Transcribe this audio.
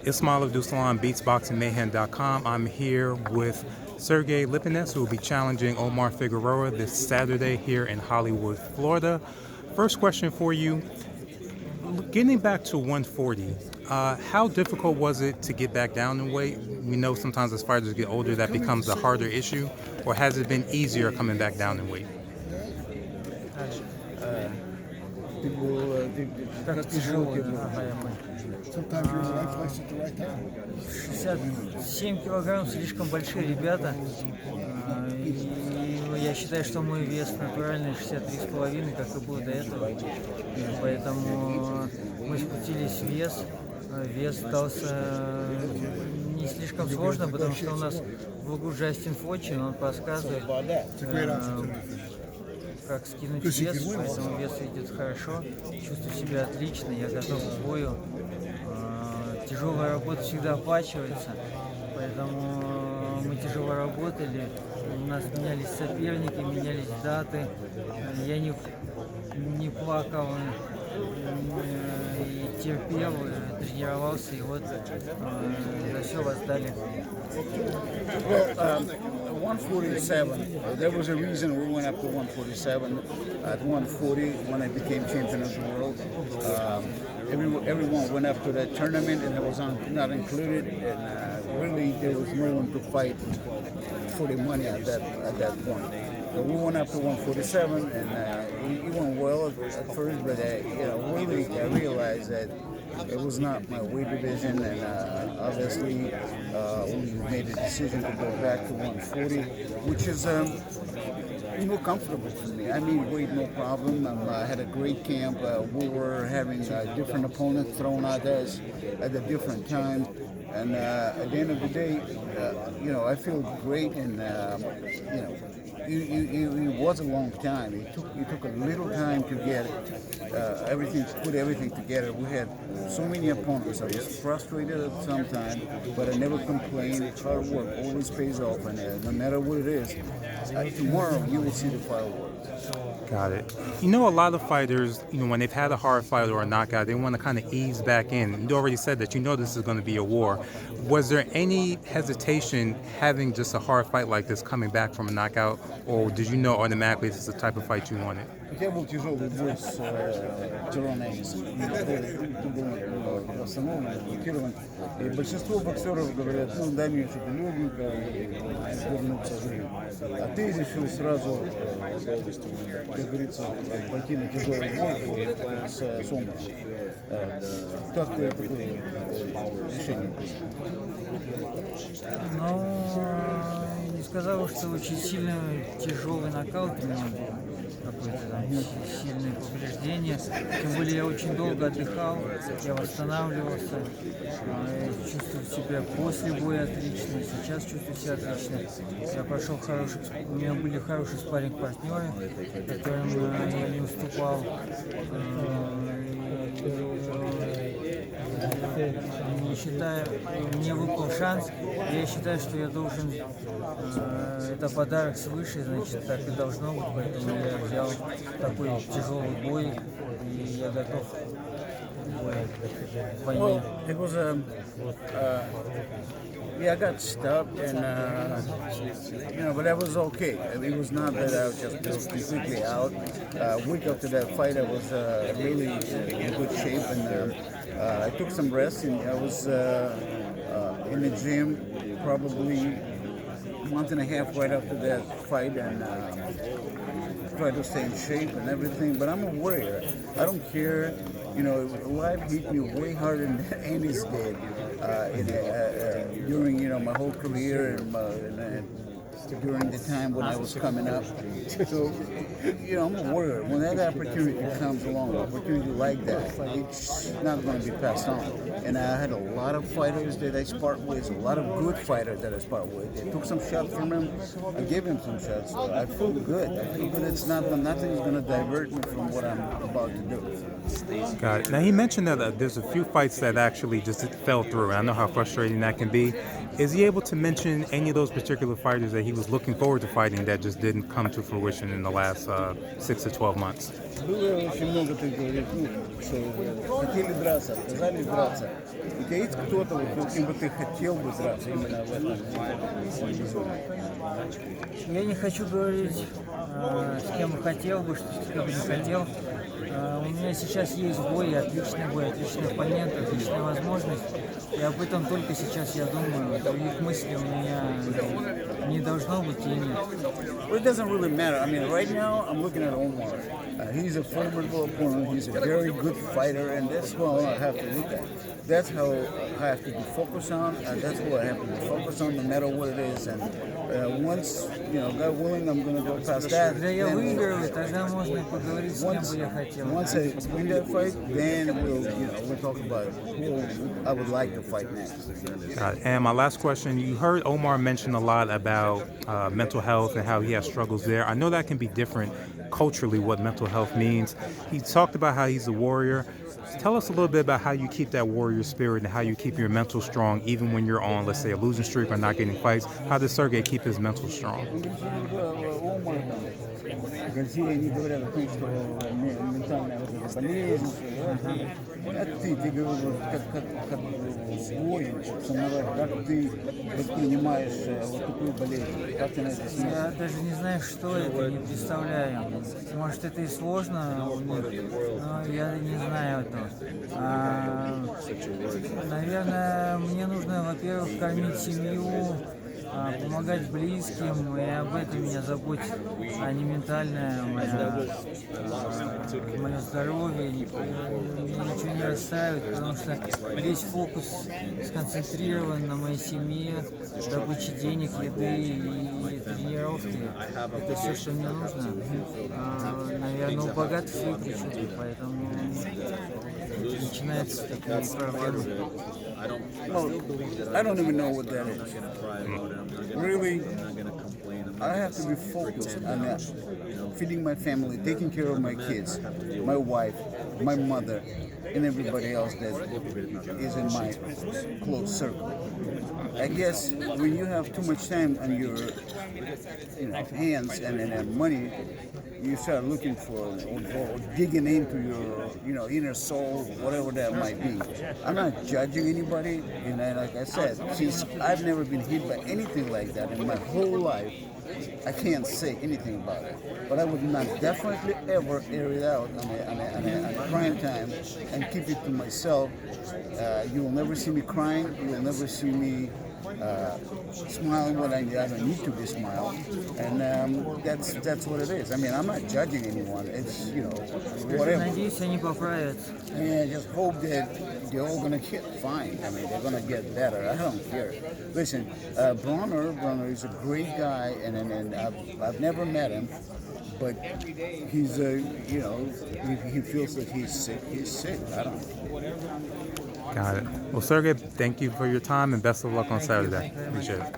Ismail Abdulsalam, BeatsBoxingMayhem.com. I'm here with Sergey Lipinets, who will be challenging Omar Figueroa this Saturday here in Hollywood, Florida. First question for you, getting back to 140, how difficult was it to get back down in weight? We know sometimes as fighters get older that becomes a harder issue, or has it been easier coming back down in weight? Как тяжело, дорогая мать. 67 килограмм слишком большие ребята. И я считаю, что мой вес натуральный 63,5, как и был до этого. Поэтому мы спустились в вес. Вес дался не слишком сложно, потому что у нас в углу Джастин Фочин, он подсказывает, как скинуть вес, поэтому вес идет хорошо, чувствую себя отлично, я готов к бою. Тяжелая работа всегда оплачивается, поэтому мы тяжело работали, у нас менялись соперники, менялись даты, я не плакал и терпел, тренировался, и вот за все воздали. 147. There was a reason we went up to 147. At 140, when I became champion of the world, everyone went up to that tournament, and it was not included. And really, there was no one to fight for the money at that point. So we went up to 147, and it went well at first, but really I realized that it was not my weight division, and obviously we made a decision to go back to 140, which is more comfortable for me. I made weight no problem. I had a great camp. We were having different opponents thrown at us at a different time, and at the end of the day, I feel great, and it was a long time. It took a little time to get put everything together. We had so many opponents. I was frustrated at some time, but I never complained. Hard work always pays off, and no matter what it is, tomorrow you will see the fireworks. Got it. You know, a lot of fighters, when they've had a hard fight or a knockout, they want to kind of ease back in. You already said that this is going to be a war. Was there any hesitation having just a hard fight like this coming back from a knockout, or did you know automatically this is the type of fight you wanted? У тебя был тяжелый бой с Jaron Ennis. Ты был остановлен, блокирован. И большинство боксеров говорят, дай мне что-то легенькое и вернуться живым. А ты решил сразу, как говорится, пойти на тяжелый бой с Омаром. Как ты такое решение принял? Ну, не сказал, что очень сильно тяжелый нокаут у меня был. Какое-то там сильное повреждение. Тем более я очень долго отдыхал, я восстанавливался, чувствую себя после боя отлично, сейчас чувствую себя отлично. Я прошел у меня были хорошие спарринг-партнеры, которым я не уступал. Не считаю, мне выпал шанс, я считаю, что я должен, это подарок свыше, значит, так и должно быть, поэтому я взял такой тяжелый бой, и я готов к войне. Well, it was I got stuck, and but that was okay. It was not that I was just completely out. A week after that fight, I was really in good shape, and I took some rest, and I was in the gym probably a month and a half right after that fight, and tried to stay in shape and everything. But I'm a warrior. I don't care. Life hit me way harder than Ennis did during my whole career and during the time when I was coming up. So, I'm a warrior. When that opportunity comes along, an opportunity like that, it's not going to be passed on. And I had a lot of fighters that I sparred with, a lot of good fighters that I sparred with. I took some shots from him. I gave him some shots. So I feel good. It's nothing is going to divert me from what I'm about to do. Got it. Now, he mentioned that there's a few fights that actually just fell through. I know how frustrating that can be. Is he able to mention any of those particular fighters that he was was looking forward to fighting that just didn't come to fruition in the last 6 to 12 months? Было очень много, ты говоришь, что хотели драться, отказались драться. У тебя есть кто-то, вот, с кем бы ты хотел бы драться именно в этом сезоне? Я не хочу говорить, с кем хотел бы, с кем не хотел. У меня сейчас есть бой, отличный оппонент, отличная возможность. И об этом только сейчас я думаю. Других мыслей у меня не должно быть и нет. Well, it doesn't really matter. I mean, right now I'm looking at Omar. He's a formidable opponent. He's a very good fighter, and that's what I have to look at. That's how I have to be focused on. That's what I have to be focused on, no matter what it is. And once, God willing, I'm going to go past that. Когда я выиграю, тогда можно поговорить с кем бы я хотел. Once I win that fight, then we'll talk about who I would like to fight next. And my last question, you heard Omar mention a lot about mental health and how he has struggles there. I know that can be different culturally, what mental health means. He talked about how he's a warrior. Tell us a little bit about how you keep that warrior spirit and how you keep your mental strong even when you're on, let's say, a losing streak or not getting fights. How does Sergey keep his mental strong? Россия не говорят о том, что ментальная болезнь, ты говоришь, как воин, самурай, как ты воспринимаешь вот такую болезнь, как ты на это смотришь? Я даже не знаю, что это, не представляю. Может, это и сложно у них, но я не знаю этого. Наверное, мне нужно, во-первых, кормить семью, помогать близким, и об этом меня заботит, а не ментальное мое здоровье. Меня ничего не расстраивает, потому что весь фокус сконцентрирован на моей семье, добыче денег, еды и тренировки. Это все, что мне нужно. Наверное, у богатых свои причуды, поэтому начинаются такие проблемы. Well, I don't even know what that is. Really, I have to be focused on feeding my family, taking care of my kids, my wife, my mother, and everybody else that is in my close circle. I guess when you have too much time on your hands and money, you start looking for or digging into your inner soul, whatever that might be. I'm not judging anybody, like I said, since I've never been hit by anything like that in my whole life, I can't say anything about it. But I would not definitely ever air it out on a prime time and keep it to myself. You will never see me crying. You will never see me smiling when I don't need to be smiling, and that's what it is. I mean, I'm not judging anyone. It's whatever. Надеюсь, они поправятся. Yeah, just hope that they're all gonna get fine. I mean, they're gonna get better. I don't care. Listen, Broner is a great guy, and I've never met him, but he's if he feels that he's sick, he's sick. I don't know. Got it. Well, Sergey, thank you for your time and best of luck on Saturday. Appreciate it.